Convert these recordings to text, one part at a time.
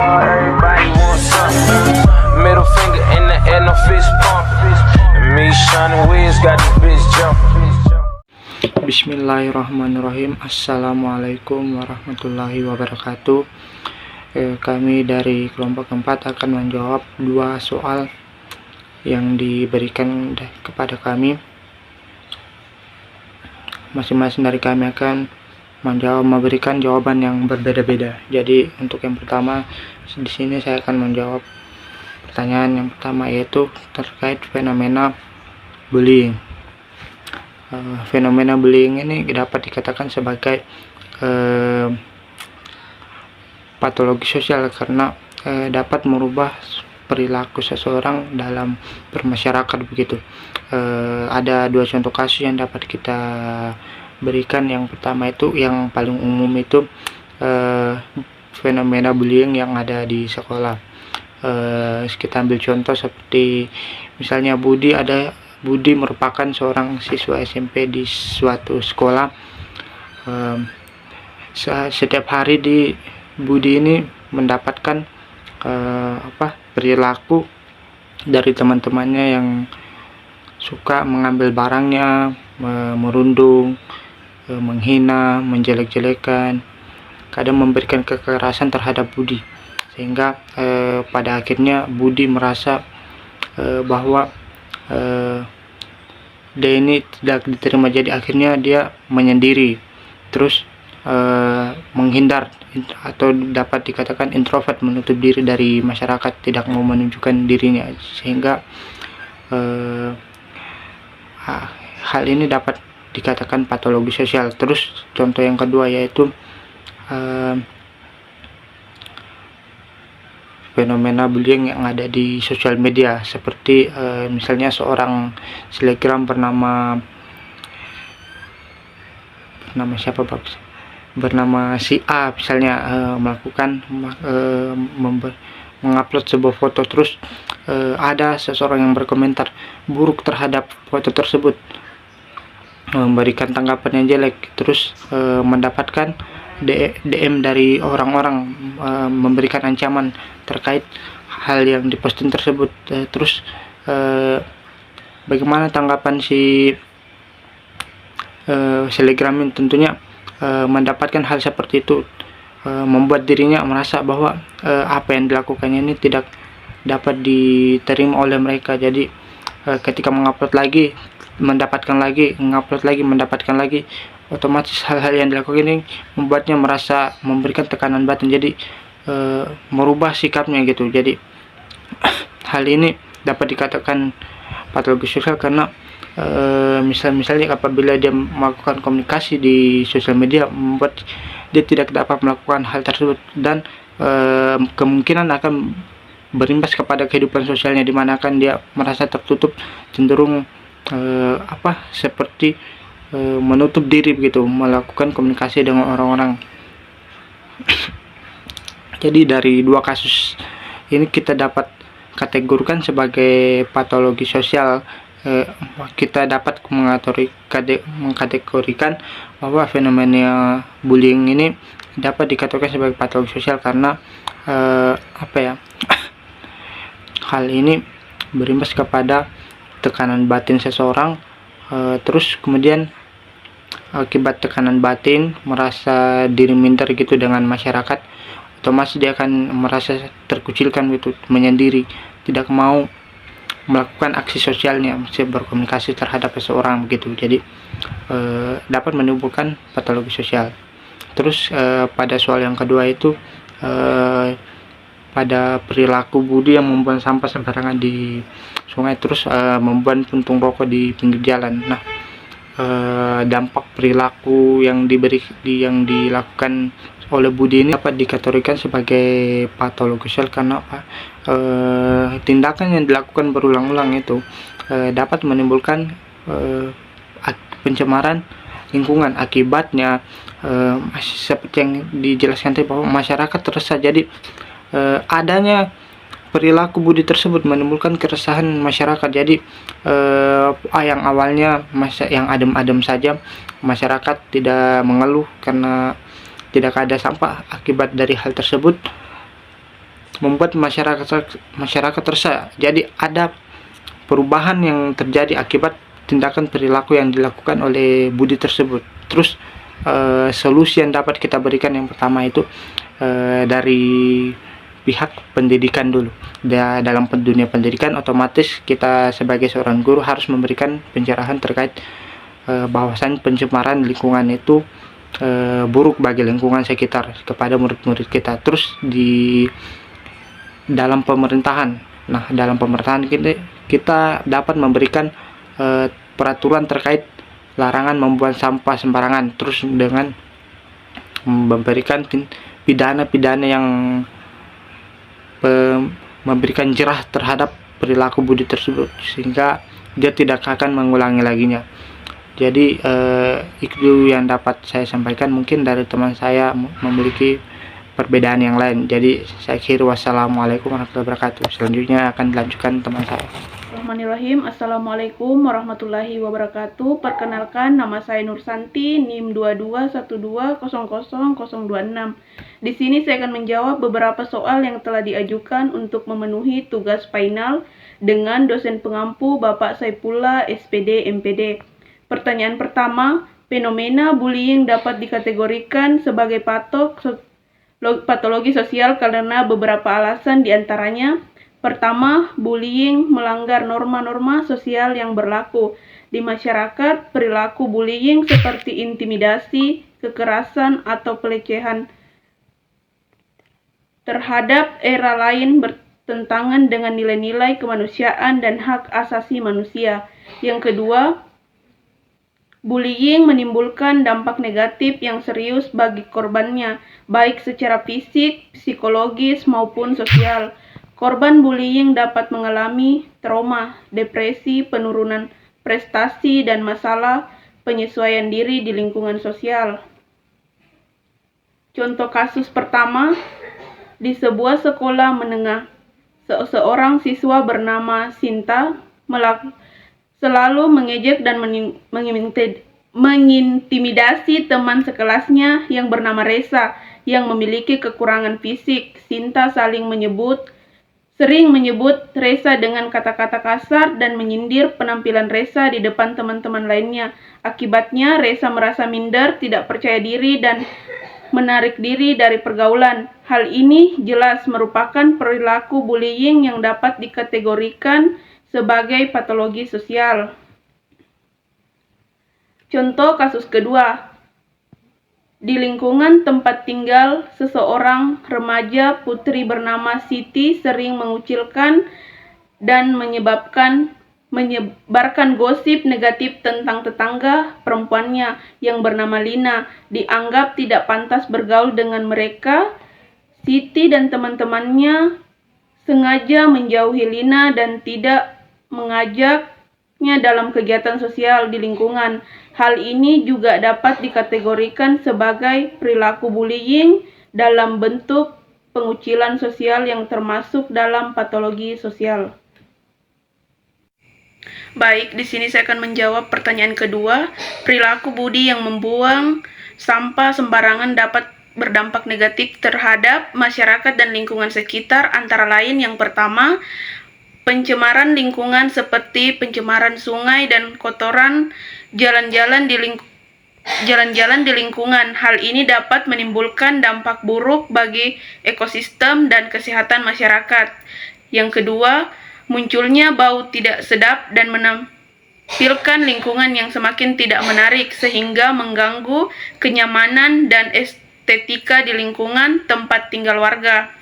Everybody wants something. Middle finger in the air, no fist pump. And me, Sean Wiz, got the bitch jumping. Bismillahirrahmanirrahim. Assalamualaikum warahmatullahi wabarakatuh. Kami dari kelompok 4 akan menjawab 2 soal yang diberikan kepada kami. Masing-masing dari kami akan memberikan jawaban yang berbeda-beda. Jadi untuk yang pertama di sini saya akan menjawab pertanyaan yang pertama, yaitu terkait fenomena bullying. Fenomena bullying ini dapat dikatakan sebagai patologi sosial karena dapat merubah perilaku seseorang dalam bermasyarakat begitu. Ada 2 contoh kasus yang dapat kita berikan. Yang pertama itu yang paling umum itu fenomena bullying yang ada di sekolah. Kita ambil contoh seperti misalnya Budi merupakan seorang siswa SMP di suatu sekolah. Setiap hari Budi ini mendapatkan perilaku dari teman-temannya yang suka mengambil barangnya, merundung, menghina, menjelek-jelekan, kadang memberikan kekerasan terhadap Budi, sehingga pada akhirnya Budi merasa bahwa dia ini tidak diterima, jadi akhirnya dia menyendiri, terus menghindar atau dapat dikatakan introvert, menutup diri dari masyarakat, tidak mau menunjukkan dirinya, sehingga hal ini dapat dikatakan patologi sosial. Terus contoh yang kedua yaitu fenomena bullying yang ada di sosial media, seperti misalnya seorang selebgram bernama si A misalnya melakukan mengupload sebuah foto, terus ada seseorang yang berkomentar buruk terhadap foto tersebut, memberikan tanggapan yang jelek, terus mendapatkan DM dari orang-orang, memberikan ancaman terkait hal yang diposting tersebut. Terus bagaimana tanggapan si selebgram ini? Tentunya mendapatkan hal seperti itu membuat dirinya merasa bahwa apa yang dilakukannya ini tidak dapat diterima oleh mereka. Jadi ketika mengupload lagi, mendapatkan lagi, otomatis hal-hal yang dilakukan ini membuatnya merasa memberikan tekanan batin, jadi merubah sikapnya gitu. Jadi hal ini dapat dikatakan patologi sosial karena misalnya apabila dia melakukan komunikasi di sosial media, membuat dia tidak dapat melakukan hal tersebut, dan kemungkinan akan berimbas kepada kehidupan sosialnya, di mana akan dia merasa tertutup, cenderung seperti menutup diri begitu, melakukan komunikasi dengan orang-orang. Jadi dari 2 kasus ini kita dapat kategorikan sebagai patologi sosial. Kita dapat mengkategorikan bahwa fenomena bullying ini dapat dikategorikan sebagai patologi sosial karena hal ini berimbas kepada tekanan batin seseorang, terus kemudian akibat tekanan batin merasa diri minder gitu dengan masyarakat, otomatis dia akan merasa terkucilkan gitu, menyendiri, tidak mau melakukan aksi sosialnya, berkomunikasi terhadap seseorang begitu. Jadi dapat menimbulkan patologi sosial. Terus pada soal yang kedua itu pada perilaku Budi yang membuang sampah sembarangan di sungai, terus membuang puntung rokok di pinggir jalan. Nah, dampak perilaku yang dilakukan oleh Budi ini dapat dikategorikan sebagai patologi sosial karena tindakan yang dilakukan berulang-ulang itu dapat menimbulkan pencemaran lingkungan. Akibatnya seperti yang dijelaskan tadi, bahwa masyarakat resah. Jadi adanya perilaku Budi tersebut menimbulkan keresahan masyarakat. Jadi yang awalnya yang adem-adem saja, masyarakat tidak mengeluh karena tidak ada sampah. Akibat dari hal tersebut, membuat masyarakat resah. Jadi ada perubahan yang terjadi akibat tindakan perilaku yang dilakukan oleh budi tersebut. Terus solusi yang dapat kita berikan yang pertama itu dari pihak pendidikan dulu. Dalam dunia pendidikan otomatis kita sebagai seorang guru harus memberikan pencerahan terkait bahwasan pencemaran lingkungan itu buruk bagi lingkungan sekitar kepada murid-murid kita. Terus di dalam pemerintahan, dalam pemerintahan kita dapat memberikan peraturan terkait larangan membuang sampah sembarangan, terus dengan memberikan pidana-pidana yang memberikan jerah terhadap perilaku budi tersebut sehingga dia tidak akan mengulangi laginya. Jadi itu yang dapat saya sampaikan. Mungkin dari teman saya memiliki perbedaan yang lain. Jadi saya kira wassalamualaikum warahmatullahi wabarakatuh. Selanjutnya akan dilanjutkan teman saya. Bismillahirrahmanirrahim. Assalamualaikum warahmatullahi wabarakatuh. Perkenalkan, nama saya Nur Santi, NIM 2212000026. Di sini saya akan menjawab beberapa soal yang telah diajukan untuk memenuhi tugas final dengan dosen pengampu Bapak Saipullah, SPD, MPD. Pertanyaan pertama, fenomena bullying dapat dikategorikan sebagai patologi sosial karena beberapa alasan, diantaranya: pertama, bullying melanggar norma-norma sosial yang berlaku di masyarakat. Perilaku bullying seperti intimidasi, kekerasan, atau pelecehan terhadap era lain bertentangan dengan nilai-nilai kemanusiaan dan hak asasi manusia. Yang kedua, bullying menimbulkan dampak negatif yang serius bagi korbannya, baik secara fisik, psikologis, maupun sosial. Korban bullying dapat mengalami trauma, depresi, penurunan prestasi, dan masalah penyesuaian diri di lingkungan sosial. Contoh kasus pertama, di sebuah sekolah menengah, seorang siswa bernama Sinta selalu mengejek dan mengintimidasi teman sekelasnya yang bernama Resa yang memiliki kekurangan fisik. Sinta sering menyebut Resa dengan kata-kata kasar dan menyindir penampilan Resa di depan teman-teman lainnya. Akibatnya Resa merasa minder, tidak percaya diri, dan menarik diri dari pergaulan. Hal ini jelas merupakan perilaku bullying yang dapat dikategorikan sebagai patologi sosial. Contoh kasus kedua, di lingkungan tempat tinggal seseorang remaja putri bernama Siti sering mengucilkan dan menyebarkan gosip negatif tentang tetangga perempuannya yang bernama Lina. Dianggap tidak pantas bergaul dengan mereka. Siti dan teman-temannya sengaja menjauhi Lina dan tidak mengajaknya dalam kegiatan sosial di lingkungan. Hal ini juga dapat dikategorikan sebagai perilaku bullying dalam bentuk pengucilan sosial yang termasuk dalam patologi sosial. Baik, di sini saya akan menjawab pertanyaan kedua. Perilaku budi yang membuang sampah sembarangan dapat berdampak negatif terhadap masyarakat dan lingkungan sekitar, antara lain yang pertama, pencemaran lingkungan seperti pencemaran sungai dan kotoran jalan-jalan di lingkungan. Hal ini dapat menimbulkan dampak buruk bagi ekosistem dan kesehatan masyarakat. Yang kedua, munculnya bau tidak sedap dan menampilkan lingkungan yang semakin tidak menarik sehingga mengganggu kenyamanan dan estetika di lingkungan tempat tinggal warga.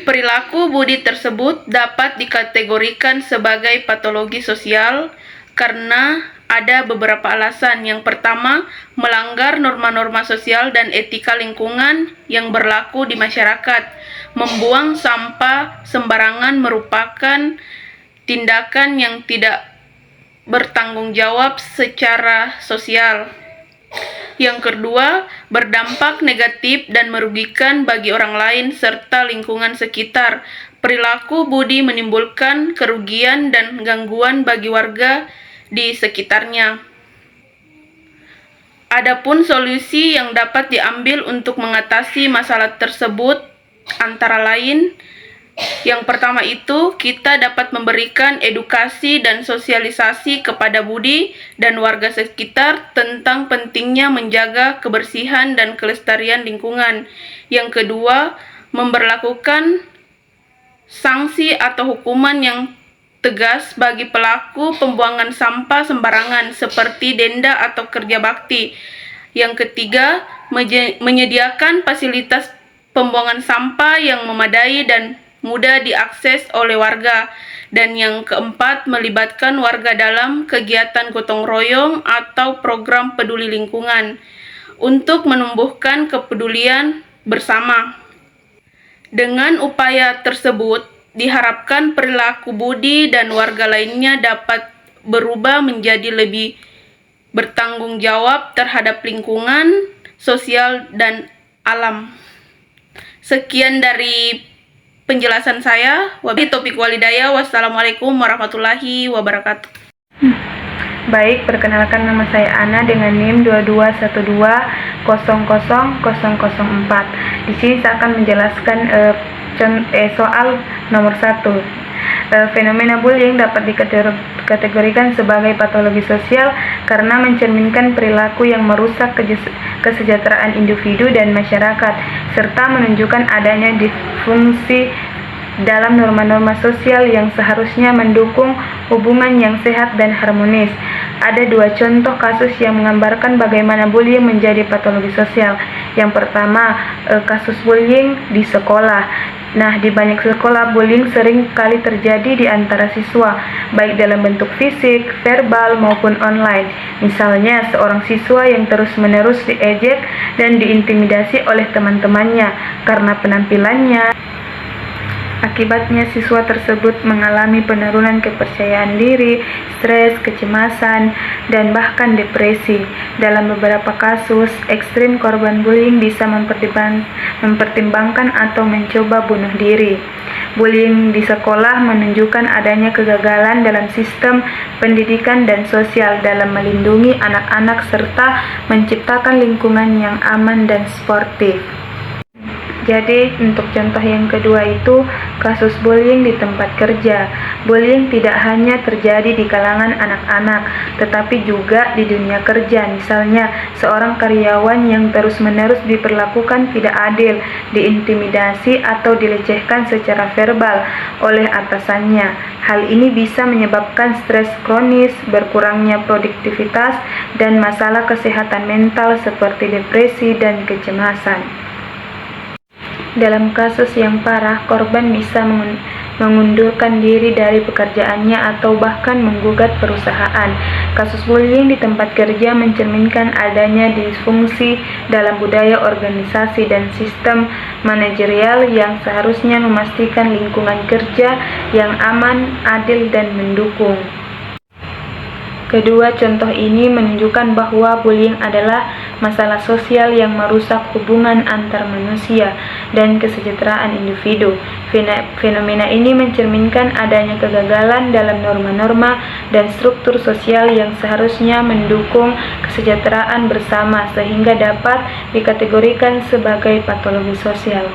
Perilaku budi tersebut dapat dikategorikan sebagai patologi sosial karena ada beberapa alasan. Yang pertama, melanggar norma-norma sosial dan etika lingkungan yang berlaku di masyarakat. Membuang sampah sembarangan merupakan tindakan yang tidak bertanggung jawab secara sosial. Yang kedua, berdampak negatif dan merugikan bagi orang lain serta lingkungan sekitar. Perilaku budi menimbulkan kerugian dan gangguan bagi warga di sekitarnya. Adapun solusi yang dapat diambil untuk mengatasi masalah tersebut antara lain, yang pertama itu, kita dapat memberikan edukasi dan sosialisasi kepada Budi dan warga sekitar tentang pentingnya menjaga kebersihan dan kelestarian lingkungan. Yang kedua, memberlakukan sanksi atau hukuman yang tegas bagi pelaku pembuangan sampah sembarangan seperti denda atau kerja bakti. Yang ketiga, menyediakan fasilitas pembuangan sampah yang memadai dan mudah diakses oleh warga. Dan yang keempat, melibatkan warga dalam kegiatan gotong royong atau program peduli lingkungan untuk menumbuhkan kepedulian bersama. Dengan upaya tersebut, diharapkan perilaku Budi dan warga lainnya dapat berubah menjadi lebih bertanggung jawab terhadap lingkungan, sosial, dan alam. Sekian dari penjelasan saya. Wabillahi taufiq walhidayah. Wassalamualaikum warahmatullahi wabarakatuh. Baik, perkenalkan nama saya Ana dengan NIM 2212000004. Di sini saya akan menjelaskan soal nomor 1. Fenomena bullying dapat dikategorikan sebagai patologi sosial karena mencerminkan perilaku yang merusak kesejahteraan individu dan masyarakat, serta menunjukkan adanya disfungsi dalam norma-norma sosial yang seharusnya mendukung hubungan yang sehat dan harmonis. Ada dua contoh kasus yang menggambarkan bagaimana bullying menjadi patologi sosial. Yang pertama, kasus bullying di sekolah. Nah, di banyak sekolah, bullying sering kali terjadi di antara siswa, baik dalam bentuk fisik, verbal, maupun online. Misalnya, seorang siswa yang terus-menerus diejek dan diintimidasi oleh teman-temannya karena penampilannya. Akibatnya, siswa tersebut mengalami penurunan kepercayaan diri, stres, kecemasan, dan bahkan depresi. Dalam beberapa kasus ekstrim, korban bullying bisa mempertimbangkan atau mencoba bunuh diri. Bullying di sekolah menunjukkan adanya kegagalan dalam sistem pendidikan dan sosial dalam melindungi anak-anak serta menciptakan lingkungan yang aman dan sportif. Jadi, untuk contoh yang kedua itu kasus bullying di tempat kerja. Bullying tidak hanya terjadi di kalangan anak-anak, tetapi juga di dunia kerja. Misalnya, seorang karyawan yang terus-menerus diperlakukan tidak adil, diintimidasi atau dilecehkan secara verbal oleh atasannya. Hal ini bisa menyebabkan stres kronis, berkurangnya produktivitas, dan masalah kesehatan mental seperti depresi dan kecemasan. Dalam kasus yang parah, korban bisa mengundurkan diri dari pekerjaannya atau bahkan menggugat perusahaan. Kasus bullying di tempat kerja mencerminkan adanya disfungsi dalam budaya organisasi dan sistem manajerial yang seharusnya memastikan lingkungan kerja yang aman, adil, dan mendukung. Kedua contoh ini menunjukkan bahwa bullying adalah masalah sosial yang merusak hubungan antar manusia dan kesejahteraan individu. Fenomena ini mencerminkan adanya kegagalan dalam norma-norma dan struktur sosial yang seharusnya mendukung kesejahteraan bersama sehingga dapat dikategorikan sebagai patologi sosial.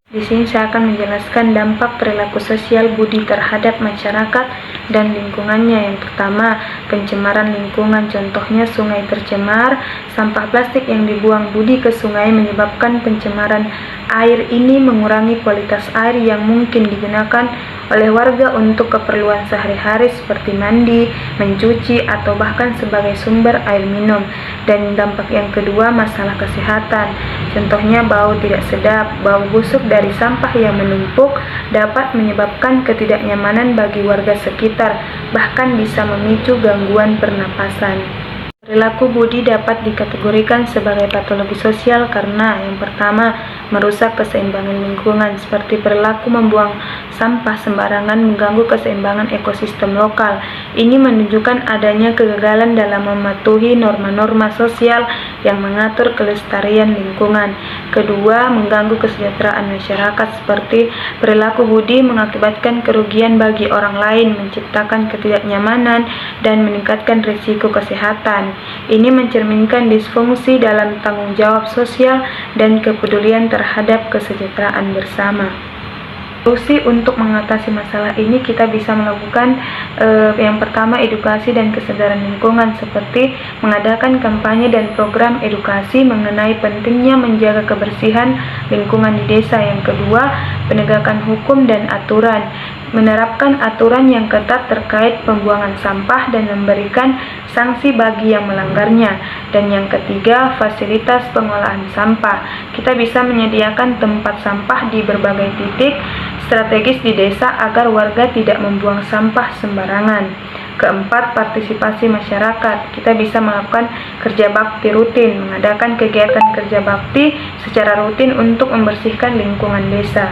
Di sini saya akan menjelaskan dampak perilaku sosial Budi terhadap masyarakat dan lingkungannya. Yang pertama, pencemaran lingkungan. Contohnya sungai tercemar, sampah plastik yang dibuang Budi ke sungai menyebabkan pencemaran air. Ini mengurangi kualitas air yang mungkin digunakan oleh warga untuk keperluan sehari-hari seperti mandi, mencuci, atau bahkan sebagai sumber air minum. Dan dampak yang kedua, masalah kesehatan. Contohnya bau tidak sedap, bau busuk dari sampah yang menumpuk dapat menyebabkan ketidaknyamanan bagi warga sekitar, bahkan bisa memicu gangguan pernapasan. Perilaku Budi dapat dikategorikan sebagai patologi sosial karena yang pertama, merusak keseimbangan lingkungan seperti perilaku membuang sampah sembarangan mengganggu keseimbangan ekosistem lokal. Ini menunjukkan adanya kegagalan dalam mematuhi norma-norma sosial yang mengatur kelestarian lingkungan. Kedua, mengganggu kesejahteraan masyarakat seperti perilaku budi mengakibatkan kerugian bagi orang lain, menciptakan ketidaknyamanan, dan meningkatkan risiko kesehatan. Ini mencerminkan disfungsi dalam tanggung jawab sosial dan kepedulian terhadap kesejahteraan bersama. Solusi untuk mengatasi masalah ini kita bisa melakukan yang pertama edukasi dan kesadaran lingkungan seperti mengadakan kampanye dan program edukasi mengenai pentingnya menjaga kebersihan lingkungan di desa. Yang kedua, penegakan hukum dan aturan, menerapkan aturan yang ketat terkait pembuangan sampah dan memberikan sanksi bagi yang melanggarnya. Dan yang ketiga, fasilitas pengolahan sampah. Kita bisa menyediakan tempat sampah di berbagai titik strategis di desa agar warga tidak membuang sampah sembarangan. Keempat, partisipasi masyarakat. Kita bisa melakukan kerja bakti rutin, mengadakan kegiatan kerja bakti secara rutin untuk membersihkan lingkungan desa.